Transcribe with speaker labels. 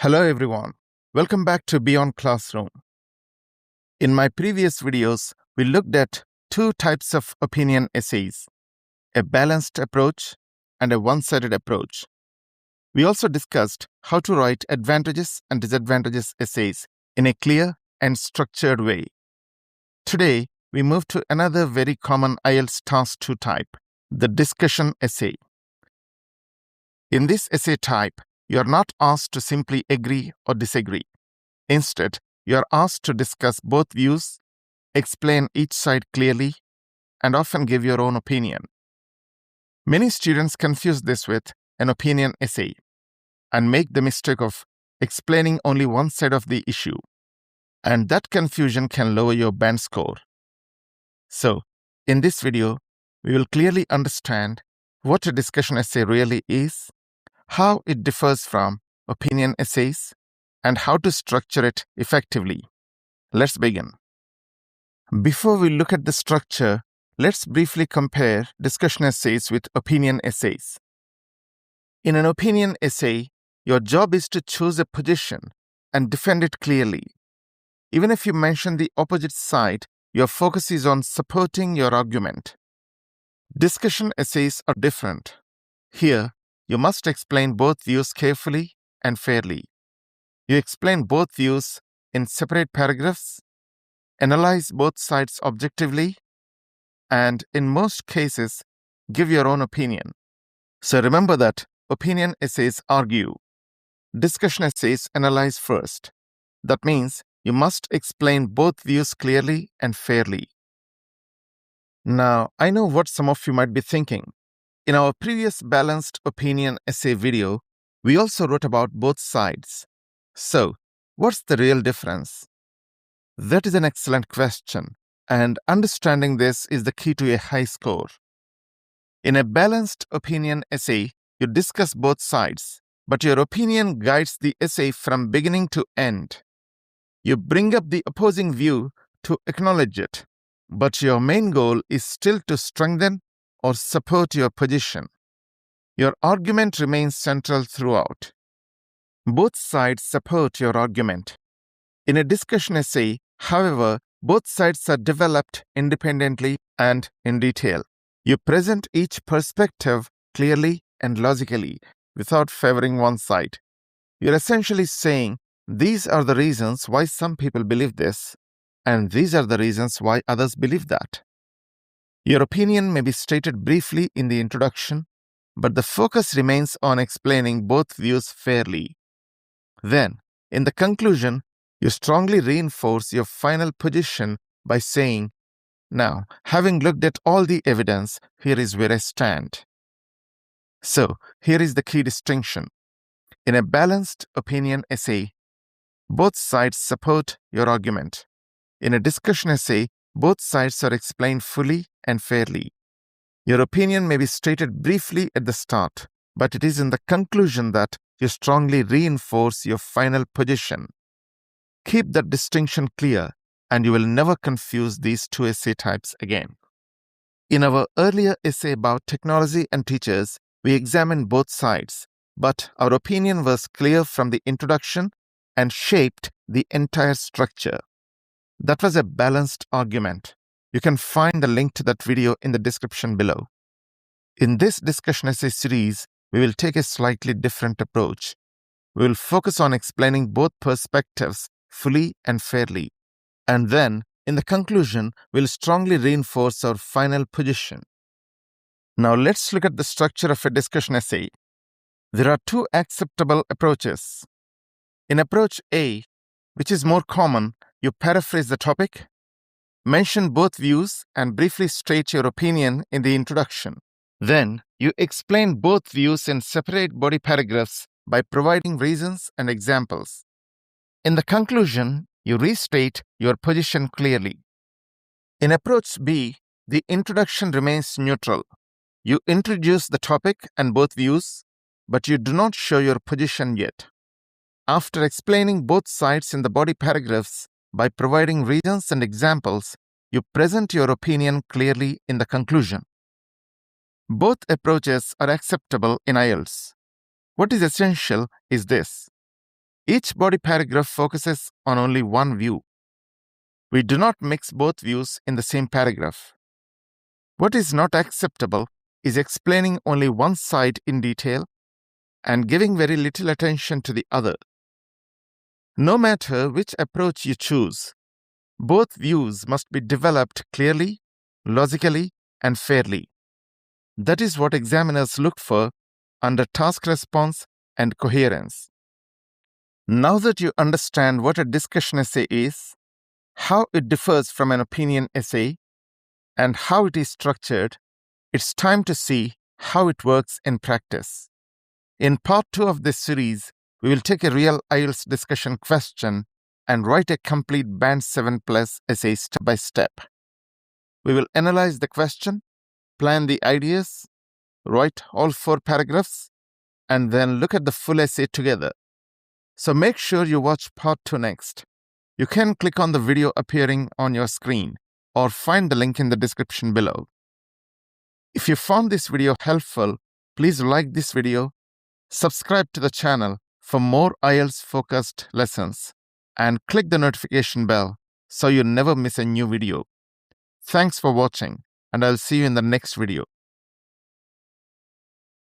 Speaker 1: Hello everyone, welcome back to Beyond Classroom. In my previous videos, we looked at two types of opinion essays, a balanced approach and a one-sided approach. We also discussed how to write advantages and disadvantages essays in a clear and structured way. Today, we move to another very common IELTS Task 2 type, the discussion essay. In this essay type, you are not asked to simply agree or disagree. Instead, you are asked to discuss both views, explain each side clearly, and often give your own opinion. Many students confuse this with an opinion essay and make the mistake of explaining only one side of the issue, and that confusion can lower your band score. So, in this video, we will clearly understand what a discussion essay really is, how it differs from opinion essays, and how to structure it effectively. Let's begin. Before we look at the structure, let's briefly compare discussion essays with opinion essays. In an opinion essay, your job is to choose a position and defend it clearly. Even if you mention the opposite side, your focus is on supporting your argument. Discussion essays are different. Here, you must explain both views carefully and fairly. You explain both views in separate paragraphs, analyze both sides objectively, and in most cases, give your own opinion. So remember that opinion essays argue. Discussion essays analyze first. That means you must explain both views clearly and fairly. Now, I know what some of you might be thinking. In our previous balanced opinion essay video, we also wrote about both sides. So, what's the real difference? That is an excellent question, and understanding this is the key to a high score. In a balanced opinion essay, you discuss both sides, but your opinion guides the essay from beginning to end. You bring up the opposing view to acknowledge it, but your main goal is still to strengthen or support your position. Your argument remains central throughout. Both sides support your argument. In a discussion essay, however, both sides are developed independently and in detail. You present each perspective clearly and logically without favoring one side. You're essentially saying, these are the reasons why some people believe this, and these are the reasons why others believe that. Your opinion may be stated briefly in the introduction, but the focus remains on explaining both views fairly. Then, in the conclusion, you strongly reinforce your final position by saying, now, having looked at all the evidence, here is where I stand. So, here is the key distinction. In a balanced opinion essay, both sides support your argument. In a discussion essay, both sides are explained fully and fairly. Your opinion may be stated briefly at the start, but it is in the conclusion that you strongly reinforce your final position. Keep that distinction clear, and you will never confuse these two essay types again. In our earlier essay about technology and teachers, we examined both sides, but our opinion was clear from the introduction and shaped the entire structure. That was a balanced argument. You can find the link to that video in the description below. In this discussion essay series, we will take a slightly different approach. We will focus on explaining both perspectives fully and fairly. And then, in the conclusion, we'll strongly reinforce our final position. Now let's look at the structure of a discussion essay. There are two acceptable approaches. In approach A, which is more common, you paraphrase the topic, mention both views, and briefly state your opinion in the introduction. Then, you explain both views in separate body paragraphs by providing reasons and examples. In the conclusion, you restate your position clearly. In approach B, the introduction remains neutral. You introduce the topic and both views, but you do not show your position yet. After explaining both sides in the body paragraphs by providing reasons and examples, you present your opinion clearly in the conclusion. Both approaches are acceptable in IELTS. What is essential is this. Each body paragraph focuses on only one view. We do not mix both views in the same paragraph. What is not acceptable is explaining only one side in detail and giving very little attention to the other. No matter which approach you choose, both views must be developed clearly, logically, and fairly. That is what examiners look for under task response and coherence. Now that you understand what a discussion essay is, how it differs from an opinion essay, and how it is structured, it's time to see how it works in practice. In part 2 of this series, we will take a real IELTS discussion question and write a complete Band 7+ essay step by step. We will analyze the question, plan the ideas, write all 4 paragraphs, and then look at the full essay together. So make sure you watch part 2 next. You can click on the video appearing on your screen or find the link in the description below. If you found this video helpful, please like this video, subscribe to the channel for more IELTS-focused lessons, and click the notification bell so you never miss a new video. Thanks for watching, and I'll see you in the next video.